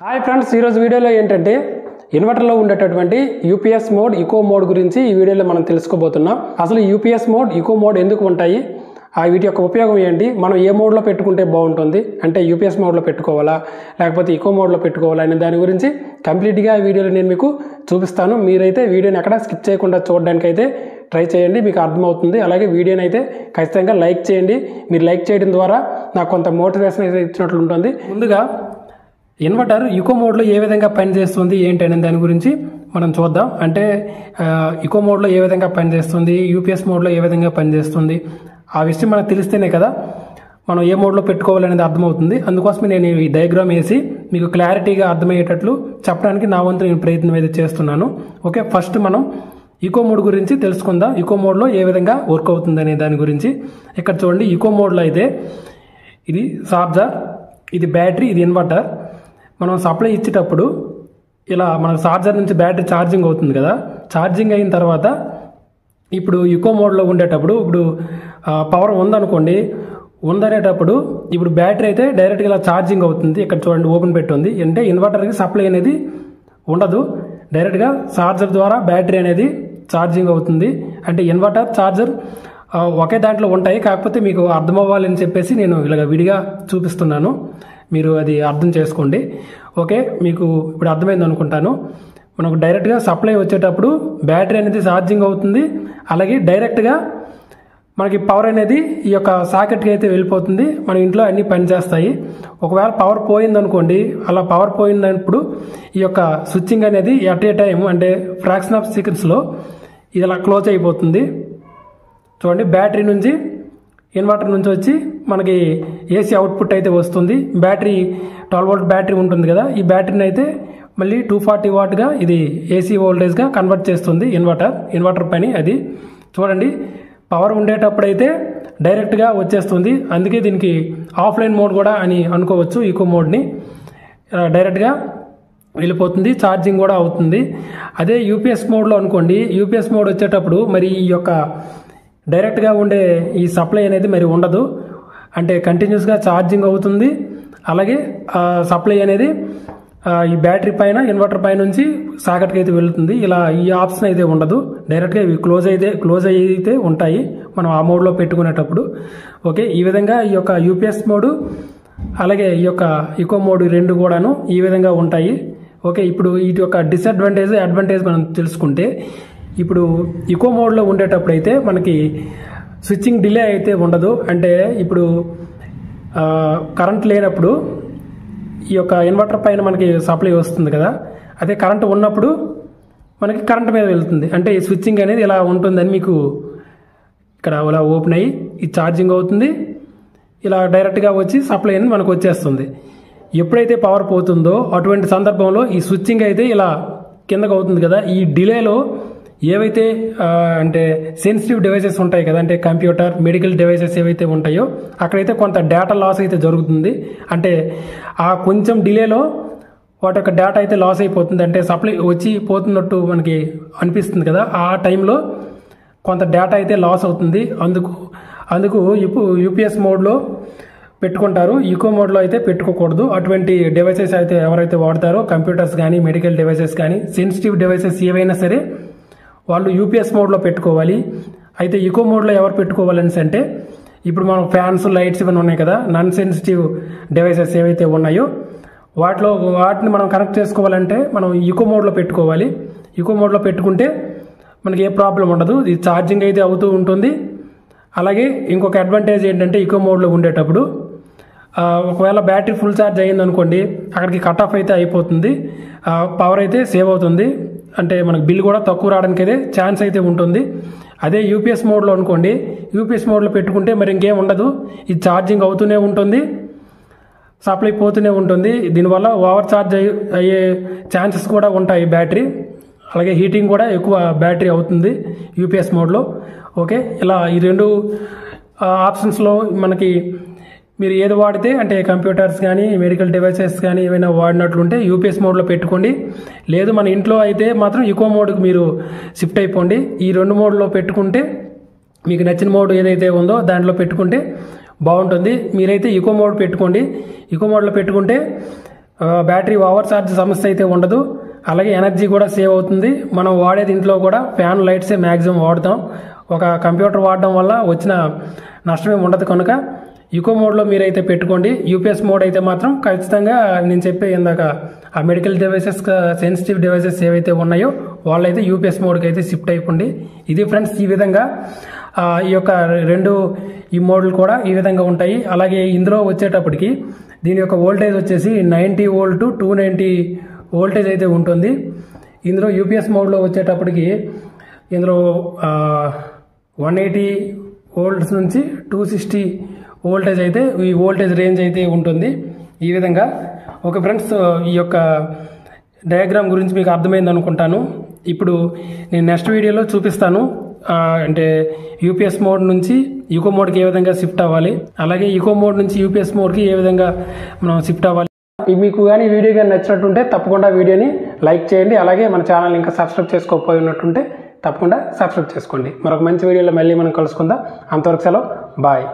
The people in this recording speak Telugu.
హాయ్ ఫ్రెండ్స్, ఈరోజు వీడియోలో ఏంటంటే ఇన్వర్టర్లో ఉండేటటువంటి యూపీఎస్ మోడ్, ఇకో మోడ్ గురించి ఈ వీడియోలో మనం తెలుసుకోబోతున్నాం. అసలు యూపీఎస్ మోడ్, ఇకో మోడ్ ఎందుకు ఉంటాయి, వీటి యొక్క ఉపయోగం ఏంటి, మనం ఏ మోడ్లో పెట్టుకుంటే బాగుంటుంది, అంటే యూపీఎస్ మోడ్లో పెట్టుకోవాలా లేకపోతే ఇకో మోడ్లో పెట్టుకోవాలా అనే దాని గురించి కంప్లీట్గా ఈ వీడియోలో నేను మీకు చూపిస్తాను. మీరైతే వీడియోని ఎక్కడ స్కిప్ చేయకుండా చూడడానికి అయితే ట్రై చేయండి, మీకు అర్థమవుతుంది. అలాగే వీడియోని అయితే ఖచ్చితంగా లైక్ చేయండి. మీరు లైక్ చేయడం ద్వారా నాకు కొంత మోటివేషన్ అయితే ఇచ్చినట్లు ఉంటుంది. ముందుగా ఇన్వర్టర్ ఇకో మోడ్లో ఏ విధంగా పనిచేస్తుంది ఏంటి అనే దాని గురించి మనం చూద్దాం. అంటే ఇకో మోడ్లో ఏ విధంగా పనిచేస్తుంది, యూపీఎస్ మోడ్లో ఏ విధంగా పనిచేస్తుంది, ఆ విషయం మనకు తెలిస్తేనే కదా మనం ఏ మోడ్లో పెట్టుకోవాలనేది అర్థమవుతుంది. అందుకోసమే నేను ఈ డయాగ్రామ్ వేసి మీకు క్లారిటీగా అర్థమయ్యేటట్లు చెప్పడానికి నా వంతు నేను ప్రయత్నం అయితే చేస్తున్నాను. ఓకే, ఫస్ట్ మనం ఇకో మోడ్ గురించి తెలుసుకుందాం. ఇకో మోడ్లో ఏ విధంగా వర్క్ అవుతుంది అనే దాని గురించి. ఇక్కడ చూడండి, ఇకో మోడ్లో అయితే ఇది చార్జర్, ఇది బ్యాటరీ, ఇది ఇన్వర్టర్. మనం సప్లై ఇచ్చేటప్పుడు ఇలా మన చార్జర్ నుంచి బ్యాటరీ ఛార్జింగ్ అవుతుంది కదా. ఛార్జింగ్ అయిన తర్వాత ఇప్పుడు ఇకో మోడ్లో ఉండేటప్పుడు ఇప్పుడు పవర్ ఉందనుకోండి, ఉందనేటప్పుడు ఇప్పుడు బ్యాటరీ అయితే డైరెక్ట్గా ఇలా ఛార్జింగ్ అవుతుంది. ఇక్కడ చూడండి, ఓపెన్ పెట్టి ఉంది. అంటే ఇన్వర్టర్కి సప్లై అనేది ఉండదు, డైరెక్ట్గా చార్జర్ ద్వారా బ్యాటరీ అనేది ఛార్జింగ్ అవుతుంది. అంటే ఇన్వర్టర్, ఛార్జర్ ఒకే దాంట్లో ఉంటాయి. కాకపోతే మీకు అర్థం అవ్వాలని చెప్పేసి నేను ఇలాగ విడిగా చూపిస్తున్నాను, మీరు అది అర్థం చేసుకోండి. ఓకే, మీకు ఇప్పుడు అర్థమైంది అనుకుంటాను. మనకు డైరెక్ట్గా సప్లై వచ్చేటప్పుడు బ్యాటరీ అనేది ఛార్జింగ్ అవుతుంది. అలాగే డైరెక్ట్గా మనకి పవర్ అనేది ఈ యొక్క సాకెట్కి అయితే వెళ్ళిపోతుంది. మన ఇంట్లో అన్ని పనిచేస్తాయి. ఒకవేళ పవర్ పోయిందనుకోండి, అలా పవర్ పోయినప్పుడు ఈ యొక్క స్విచ్చింగ్ అనేది ఎట్ ఏ టైం అంటే ఫ్రాక్షన్ ఆఫ్ సెకండ్స్లో ఇది అలా క్లోజ్ అయిపోతుంది. చూడండి, బ్యాటరీ నుంచి ఇన్వర్టర్ నుంచి వచ్చి మనకి ఏసీ అవుట్పుట్ అయితే వస్తుంది. బ్యాటరీ 12 వోల్ట్ బ్యాటరీ ఉంటుంది కదా, ఈ బ్యాటరీని అయితే మళ్ళీ 240 వాట్గా ఇది ఏసీ వోల్టేజ్గా కన్వర్ట్ చేస్తుంది ఇన్వర్టర్ పని అది. చూడండి, పవర్ ఉండేటప్పుడు అయితే డైరెక్ట్గా వచ్చేస్తుంది. అందుకే దీనికి ఆఫ్లైన్ మోడ్ కూడా అని అనుకోవచ్చు. ఇకో మోడ్ని డైరెక్ట్గా వెళ్ళిపోతుంది, ఛార్జింగ్ కూడా అవుతుంది. అదే యూపీఎస్ మోడ్లో అనుకోండి, యూపీఎస్ మోడ్ వచ్చేటప్పుడు మరి ఈ యొక్క డైరెక్ట్గా ఉండే ఈ సప్లై అనేది మరి ఉండదు. అంటే కంటిన్యూస్గా ఛార్జింగ్ అవుతుంది. అలాగే సప్లై అనేది ఈ బ్యాటరీ పైన, ఇన్వర్టర్ పైన నుంచి సాకెట్కి అయితే వెళ్తుంది. ఇలా ఈ ఆప్షన్ అయితే ఉండదు, డైరెక్ట్గా ఇవి క్లోజ్ అయితే ఉంటాయి మనం ఆ మోడ్లో పెట్టుకునేటప్పుడు. ఓకే, ఈ విధంగా ఈ యొక్క యూపీఎస్ మోడ్ అలాగే ఈ యొక్క ఇకో మోడ్ రెండు కూడాను ఈ విధంగా ఉంటాయి. ఓకే, ఇప్పుడు వీటి యొక్క డిసడ్వాంటేజ్, అడ్వాంటేజ్ మనం తెలుసుకుంటే, ఇప్పుడు ఇకో మోడ్లో ఉండేటప్పుడు అయితే మనకి స్విచ్చింగ్ డిలే అయితే ఉండదు. అంటే ఇప్పుడు కరెంట్ లేనప్పుడు ఈ యొక్క ఇన్వర్టర్ పైన మనకి సప్లై వస్తుంది కదా, అదే కరెంట్ ఉన్నప్పుడు మనకి కరెంట్ మీద వెళ్తుంది. అంటే ఈ స్విచ్చింగ్ అనేది ఇలా ఉంటుందని మీకు ఇక్కడ ఇలా ఓపెన్ అయ్యి ఇది ఛార్జింగ్ అవుతుంది. ఇలా డైరెక్ట్గా వచ్చి సప్లై అనేది మనకు వచ్చేస్తుంది. ఎప్పుడైతే పవర్ పోతుందో అటువంటి సందర్భంలో ఈ స్విచ్చింగ్ అయితే ఇలా కిందకు అవుతుంది కదా. ఈ డిలేలో ఏవైతే అంటే సెన్సిటివ్ డివైసెస్ ఉంటాయి కదా, అంటే కంప్యూటర్, మెడికల్ డివైసెస్ ఏవైతే ఉంటాయో అక్కడైతే కొంత డేటా లాస్ అయితే జరుగుతుంది. అంటే ఆ కొంచెం డిలేలో వాటి యొక్క డేటా అయితే లాస్ అయిపోతుంది. అంటే సప్లై వచ్చి పోతున్నట్టు మనకి అనిపిస్తుంది కదా, ఆ టైంలో కొంత డేటా అయితే లాస్ అవుతుంది. అందుకు ఇప్పుడు యూపీఎస్ మోడ్లో పెట్టుకుంటారు, ఇకో మోడ్లో అయితే పెట్టుకోకూడదు. అటువంటి డివైసెస్ అయితే ఎవరైతే వాడతారో, కంప్యూటర్స్ కానీ, మెడికల్ డివైసెస్ కానీ, సెన్సిటివ్ డివైసెస్ ఏవైనా సరే వాళ్ళు యూపీఎస్ మోడ్లో పెట్టుకోవాలి. అయితే ఇకో మోడ్లో ఎవరు పెట్టుకోవాలని అంటే, ఇప్పుడు మనం ఫ్యాన్స్, లైట్స్ ఇవన్నీ ఉన్నాయి కదా, నాన్ సెన్సిటివ్ డివైసెస్ ఏవైతే ఉన్నాయో వాటిని మనం కనెక్ట్ చేసుకోవాలంటే మనం ఇకో మోడ్లో పెట్టుకోవాలి. ఇకో మోడ్లో పెట్టుకుంటే మనకి ఏ ప్రాబ్లం ఉండదు, ఇది ఛార్జింగ్ అయితే అవుతూ ఉంటుంది. అలాగే ఇంకొక అడ్వాంటేజ్ ఏంటంటే, ఇకో మోడ్లో ఉండేటప్పుడు ఒకవేళ బ్యాటరీ ఫుల్ ఛార్జ్ అయ్యింది అనుకోండి, అక్కడికి కట్ ఆఫ్ అయితే అయిపోతుంది, పవర్ అయితే సేవ్ అవుతుంది. అంటే మనకు బిల్ కూడా తక్కువ రావడానికి అయితే ఛాన్స్ అయితే ఉంటుంది. అదే యూపీఎస్ మోడ్లో అనుకోండి, యూపీఎస్ మోడ్లో పెట్టుకుంటే మరి ఇంకేం ఉండదు, ఇది ఛార్జింగ్ అవుతూనే ఉంటుంది, సప్లై పోతూనే ఉంటుంది. దీనివల్ల ఓవర్ ఛార్జ్ అయ్యే ఛాన్సెస్ కూడా ఉంటాయి బ్యాటరీ. అలాగే హీటింగ్ కూడా ఎక్కువ బ్యాటరీ అవుతుంది యూపీఎస్ మోడ్లో. ఓకే, ఇలా ఈ రెండు ఆప్షన్స్లో మనకి మీరు ఏది వాడితే, అంటే కంప్యూటర్స్ కానీ, మెడికల్ డివైసెస్ కానీ ఏమైనా వాడినట్లుంటే యూపీఎస్ మోడ్లో పెట్టుకోండి. లేదు మన ఇంట్లో అయితే మాత్రం ఇకో మోడ్కి మీరు షిఫ్ట్ అయిపోండి. ఈ రెండు మోడ్లో పెట్టుకుంటే మీకు నచ్చిన మోడ్ ఏదైతే ఉందో దాంట్లో పెట్టుకుంటే బాగుంటుంది. మీరైతే ఇకో మోడ్ పెట్టుకోండి. ఇకో మోడ్లో పెట్టుకుంటే బ్యాటరీ ఓవర్ ఛార్జ్ సమస్య అయితే ఉండదు. అలాగే ఎనర్జీ కూడా సేవ్ అవుతుంది. మనం వాడేది ఇంట్లో కూడా ఫ్యాన్ లైట్సే మ్యాక్సిమం వాడతాం. ఒక కంప్యూటర్ వాడడం వల్ల వచ్చిన నష్టమే ఉండదు. కనుక ఈకో మోడ్లో మీరైతే పెట్టుకోండి. యూపీఎస్ మోడ్ అయితే మాత్రం ఖచ్చితంగా నేను చెప్పే ఇందాక ఆ మెడికల్ డివైసెస్, సెన్సిటివ్ డివైసెస్ ఏవైతే ఉన్నాయో వాళ్ళైతే యూపీఎస్ మోడ్కి అయితే షిఫ్ట్ అయిపోండి. ఇది ఫ్రెండ్స్, ఈ విధంగా ఈ యొక్క ఈ మోడ్లు కూడా ఈ విధంగా ఉంటాయి. అలాగే ఇందులో వచ్చేటప్పటికి దీని యొక్క వోల్టేజ్ వచ్చేసి 90 వోల్ట్ 290 వోల్టేజ్ అయితే ఉంటుంది. ఇందులో యూపీఎస్ మోడ్లో వచ్చేటప్పటికి ఇందులో 180 వోల్ట్స్ నుంచి 260 వోల్టేజ్ అయితే ఈ వోల్టేజ్ రేంజ్ అయితే ఉంటుంది. ఈ విధంగా ఓకే ఫ్రెండ్స్, ఈ యొక్క డయాగ్రామ్ గురించి మీకు అర్థమైంది అనుకుంటాను. ఇప్పుడు నేను నెక్స్ట్ వీడియోలో చూపిస్తాను, అంటే యూపీఎస్ మోడ్ నుంచి ఈకో మోడ్కి ఏ విధంగా షిఫ్ట్ అవ్వాలి, అలాగే ఈకో మోడ్ నుంచి యూపీఎస్ మోడ్కి ఏ విధంగా మనం షిఫ్ట్ అవ్వాలి. మీకు కానీ ఈ వీడియో కానీ నచ్చినట్టుంటే తప్పకుండా వీడియోని లైక్ చేయండి. అలాగే మన ఛానల్ ఇంకా సబ్స్క్రైబ్ చేసుకోకపోయి ఉన్నట్టుంటే తప్పకుండా సబ్స్క్రైబ్ చేసుకోండి. మరొక మంచి వీడియోలో మళ్ళీ మనం కలుసుకుందాం. అంతవరకు సెలవు, బాయ్.